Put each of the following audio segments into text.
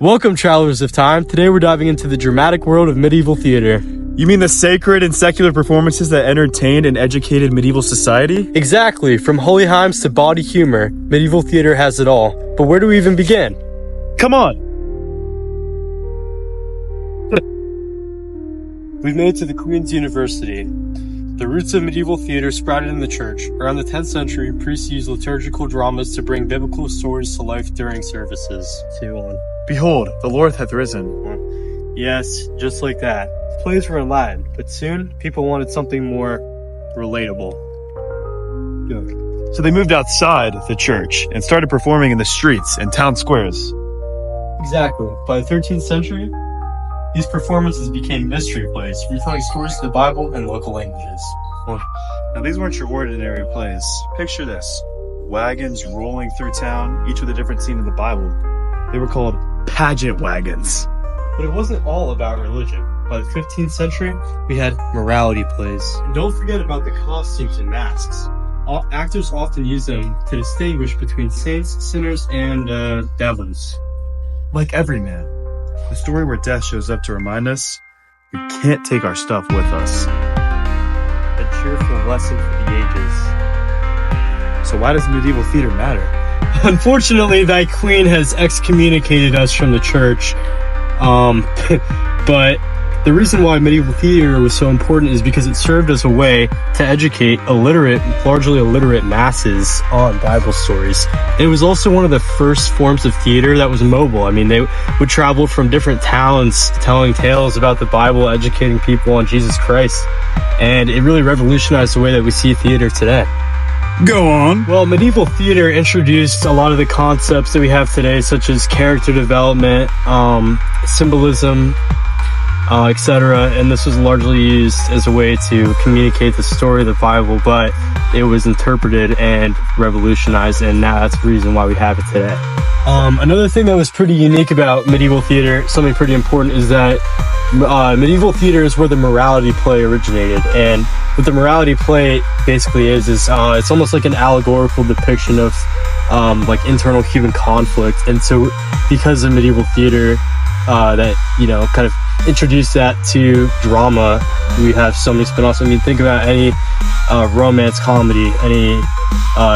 Welcome, travelers of time. Today we're diving into the dramatic world of medieval theater. You mean the sacred and secular performances that entertained and educated medieval society? Exactly. From holy hymns to bawdy humor, medieval theater has it all. But where do we even begin? Come on! We've made it to the Queen's University. The roots of medieval theater sprouted in the church. Around the 10th century, priests used liturgical dramas to bring biblical stories to life during services. 2-1. Behold, the Lord hath risen. Yes, just like that. Plays were in Latin, but soon people wanted something more relatable. So they moved outside the church and started performing in the streets and town squares. Exactly. By the 13th century, these performances became mystery plays, retelling stories of the Bible in local languages. Now these weren't your ordinary plays. Picture this. Wagons rolling through town, each with a different scene in the Bible. They were called pageant wagons. But it wasn't all about religion. By the 15th century, we had morality plays. And don't forget about the costumes and masks. Actors often use them to distinguish between saints, sinners, and devils. Like every man. The story where death shows up to remind us we can't take our stuff with us. A cheerful lesson for the ages. So why does medieval theater matter? Unfortunately, thy queen has excommunicated us from the church. But the reason why medieval theater was so important is because it served as a way to educate largely illiterate masses on Bible stories. It was also one of the first forms of theater that was mobile. I mean, they would travel from different towns telling tales about the Bible, educating people on Jesus Christ. And it really revolutionized the way that we see theater today. Go on. Well, medieval theater introduced a lot of the concepts that we have today, such as character development, symbolism, etc. And this was largely used as a way to communicate the story of the Bible, but it was interpreted and revolutionized, and now that's the reason why we have it today. Another thing that was pretty unique about medieval theater, something pretty important, is that medieval theater is where the morality play originated. And what the morality play basically is it's almost like an allegorical depiction of like internal human conflict. And so because of medieval theater that kind of introduced that to drama, we have so many spin-offs. I mean, think about any romance comedy, any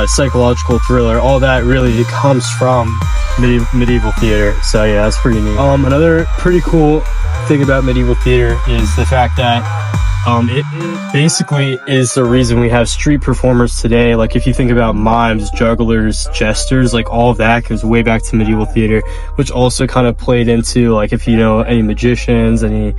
psychological thriller, all that really comes from medieval theater. So yeah, that's pretty neat. Another pretty cool thing about medieval theater is the fact that it basically is the reason we have street performers today. Like if you think about mimes, jugglers, jesters, like all of that goes way back to medieval theater, which also kind of played into, like, if you know any magicians, any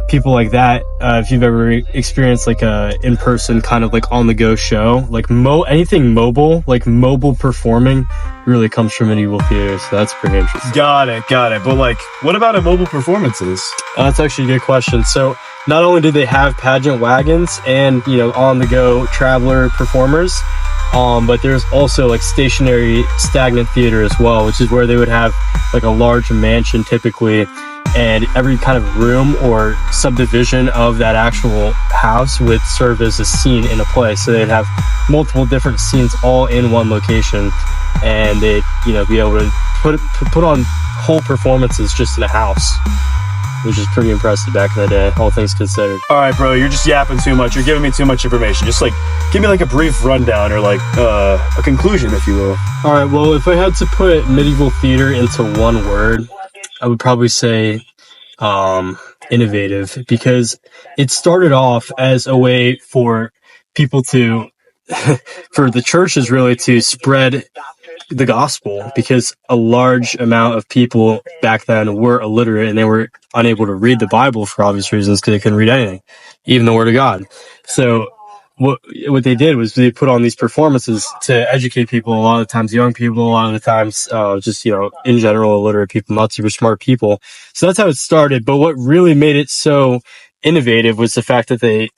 people like that, if you've ever experienced like a in-person kind of like on-the-go show, like anything mobile, like mobile performing really comes from medieval theater. So that's pretty interesting. Got it. But like, what about mobile performances? That's actually a good question. So not only did they have pageant wagons and, on-the-go traveler performers, but there's also like stationary stagnant theater as well, which is where they would have like a large mansion typically, and every kind of room or subdivision of that actual house would serve as a scene in a play. So they'd have multiple different scenes all in one location, and they'd be able to put on whole performances just in a house, which is pretty impressive back in the day, all things considered. All right, bro, you're just yapping too much. You're giving me too much information. Just like, give me like a brief rundown or like a conclusion, if you will. All right, well, if I had to put medieval theater into one word, I would probably say innovative, because it started off as a way for people to, for the churches really to spread the gospel, because a large amount of people back then were illiterate and they were unable to read the Bible for obvious reasons, because they couldn't read anything, even the Word of God. So what they did was they put on these performances to educate people, a lot of the times young people, a lot of the times just in general illiterate people, not super smart people. So that's how it started. But what really made it so innovative was the fact that they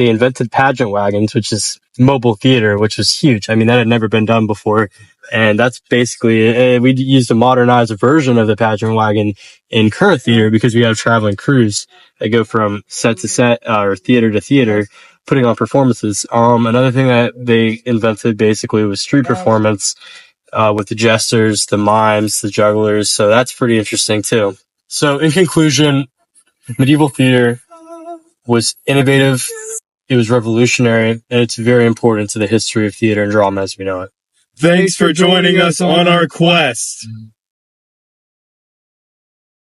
invented pageant wagons, which is mobile theater, which was huge. I mean, that had never been done before. And that's basically, we used a modernized version of the pageant wagon in current theater, because we have traveling crews that go from set to set, or theater to theater, putting on performances. Another thing that they invented basically was street performance. with the jesters, the mimes, the jugglers. So that's pretty interesting too. So in conclusion, medieval theater was innovative, it was revolutionary, and it's very important to the history of theater and drama as we know it. Thanks for joining us on our quest.